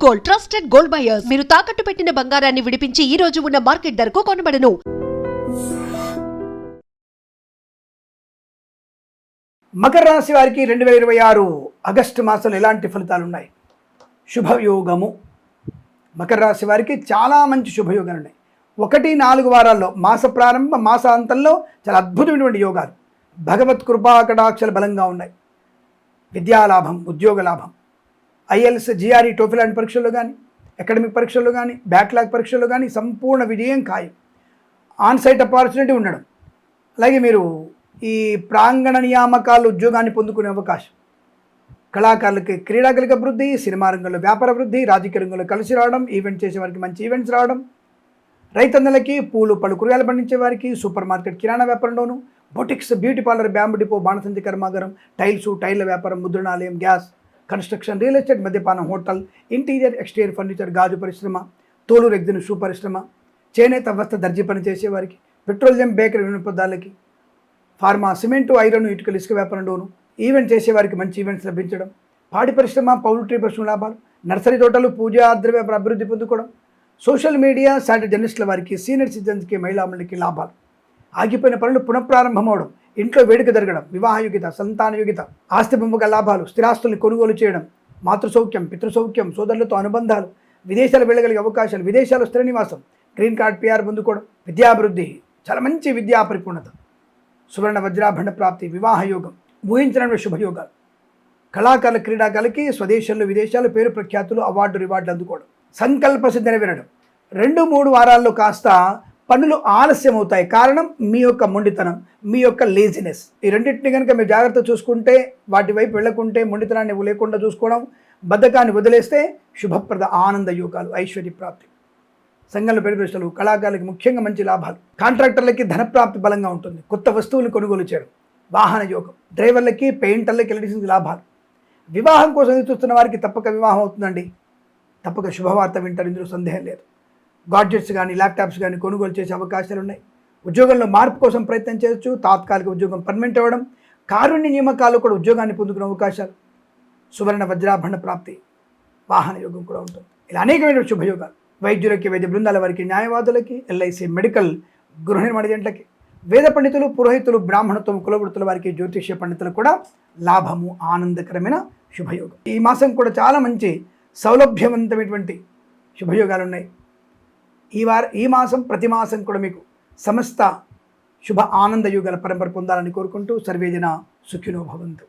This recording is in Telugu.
Gold, trusted gold buyers. మీరు తాకట్టు పెట్టిన బంగారాన్ని విడిపించి ఈ రోజు ఉన్న మార్కెట్ ధరకు కొనబడను. మకర రాశి వారికి 2026 ఆగస్టు మాసంలో ఎలాంటి ఫలితాలు ఉన్నాయి? శుభయోగము. మకర రాశి వారికి చాలా మంచి శుభయోగాలు ఉన్నాయి. 1-4 వారాల్లో మాస ప్రారంభ మాసాంతంలో చాలా అద్భుతమైనటువంటి యోగాలు. భగవత్ కృపా కటాక్షాలు బలంగా ఉన్నాయి. విద్యాలాభం, ఉద్యోగ లాభం, ఐఎల్స్, జిఆర్ఈ, టోఫెల్ లాంటి పరీక్షల్లో కానీ, అకాడమిక్ పరీక్షల్లో కానీ, బ్యాక్లాగ్ పరీక్షల్లో కానీ సంపూర్ణ విజయం ఖాయం. ఆన్సైట్ ఆపర్చునిటీ ఉండడం, అలాగే మీరు ఈ ప్రాంగణ నియామకాలు ఉద్యోగాన్ని పొందుకునే అవకాశం. కళాకారులకి క్రీడాకులకి అభివృద్ధి, సినిమా రంగంలో వ్యాపార అభివృద్ధి, రాజకీయ రంగంలో కలిసి రావడం, ఈవెంట్ చేసే వారికి మంచి ఈవెంట్స్ రావడం, రైతన్నలకి పూలు పళ్ళు కూరగాయలు పండించే వారికి సూపర్ మార్కెట్ కిరాణా వ్యాపారంలోను, boutiques, beauty parlour, bamboo depot, బాణసంచి కర్మాగారం, టైళ్ల వ్యాపారం, ముద్రణాలయం, గ్యాస్, కన్స్ట్రక్షన్, రియల్ ఎస్టేట్, మద్యపానం, హోటల్, ఇంటీరియర్ ఎక్స్టీరియర్ ఫర్నిచర్, గాజు పరిశ్రమ, తోలు రెగ్జిన్ షూ పరిశ్రమ, చేనేత వస్త్ర దర్జీ పని చేసేవారికి, పెట్రోలియం, బేకరీ వినియోగదారులకి, ఫార్మా, సిమెంటు, ఐరన్, ఇటుకలు, ఇసుక వ్యాపారంలోను ఈవెంట్ చేసేవారికి మంచి ఈవెంట్స్ లభించడం, పాడి పరిశ్రమ, పౌల్ట్రీ పరిశ్రమ లాభాలు, నర్సరీ తోటలు, పూజా ద్రవ్య వ్యాపార అభివృద్ధి పొందుకోవడం, సోషల్ మీడియా, సాటి జర్నలిస్టుల వారికి, సీనియర్ సిటిజన్స్కి, మహిళామణులకి లాభాలు. ఆగిపోయిన పనులు పునఃప్రారంభం అవడం, ఇంట్లో వేడుక జరగడం, వివాహయోగ్యత, సంతానయోగ్యత, ఆస్తి పంపక లాభాలు, స్థిరాస్తుల్ని కొనుగోలు చేయడం, మాతృసౌఖ్యం, పితృసౌఖ్యం, సోదరులతో అనుబంధాలు, విదేశాలు వెళ్ళగలిగే అవకాశాలు, విదేశాలు స్థిర నివాసం, గ్రీన్ కార్డ్, పిఆర్ పొందుకోవడం, విద్యాభివృద్ధి, చాలా మంచి విద్యా పరిపూర్ణత, సువర్ణ వజ్రాభరణ ప్రాప్తి, వివాహయోగం, ఊహించిన శుభయోగాలు. కళాకారుల క్రీడాకారులకి స్వదేశాల్లో విదేశాలు పేరు ప్రఖ్యాతులు, రివార్డులు అందుకోవడం, సంకల్ప సిద్ధి నెరవేరడం. 2-3 వారాల్లో కాస్త పనులు ఆలస్యం అవుతాయి. కారణం మీ యొక్క మొండితనం, మీ యొక్క లేజినెస్. ఈ రెండింటిని కనుక మీరు జాగ్రత్త చూసుకుంటే, వాటి వైపు వెళ్ళకుంటే, మొండితనాన్ని లేకుండా చూసుకోవడం, బద్ధకాన్ని వదిలేస్తే శుభప్రద ఆనంద యోగాలు, ఐశ్వర్య ప్రాప్తి, సంఘంలో పెరుగుదల, కళాకారులకి ముఖ్యంగా మంచి లాభాలు, కాంట్రాక్టర్లకి ధనప్రాప్తి బలంగా ఉంటుంది, కొత్త వస్తువులు కొనుగోలు చేయడం, వాహన యోగం, డ్రైవర్లకి, పెయింటర్లకి, ఎలక్ట్రీషియన్కి లాభాలు. వివాహం కోసం ఎదురు చూస్తున్న వారికి తప్పక వివాహం అవుతుందండి. తప్పక శుభవార్త వింటారు, ఇందులో సందేహం లేదు. గాడ్జెట్స్ కానీ, ల్యాప్టాప్స్ కానీ కొనుగోలు చేసే అవకాశాలు ఉన్నాయి. ఉద్యోగంలో మార్పు కోసం ప్రయత్నం చేయొచ్చు. తాత్కాలిక ఉద్యోగం పర్మనెంట్ అవ్వడం, కారుణ్య నియామకాలు కూడా ఉద్యోగాన్ని పొందుకునే అవకాశాలు, సువర్ణ వజ్రాభరణ ప్రాప్తి, వాహన యోగం కూడా ఉంటుంది. ఇలా అనేకమైన శుభయోగాలు. వైద్యులకి, వైద్య బృందాల వారికి, న్యాయవాదులకి, ఎల్ఐసి, మెడికల్, గృహ నిర్మాణ ఏజెంట్లకి, వేద పండితులు, పురోహితులు, బ్రాహ్మణత్వం, కులవృత్తుల వారికి, జ్యోతిష్య పండితులు కూడా లాభము, ఆనందకరమైన శుభయోగం. ఈ మాసం కూడా చాలా మంచి సౌలభ్యవంతమైనటువంటి శుభయోగాలు ఉన్నాయి. ఈ మాసం ప్రతి మాసం కూడా మీకు సమస్త శుభ ఆనంద యోగాల పరంపర పొందాలని కోరుకుంటూ సర్వేజన సుఖినో భవంతు.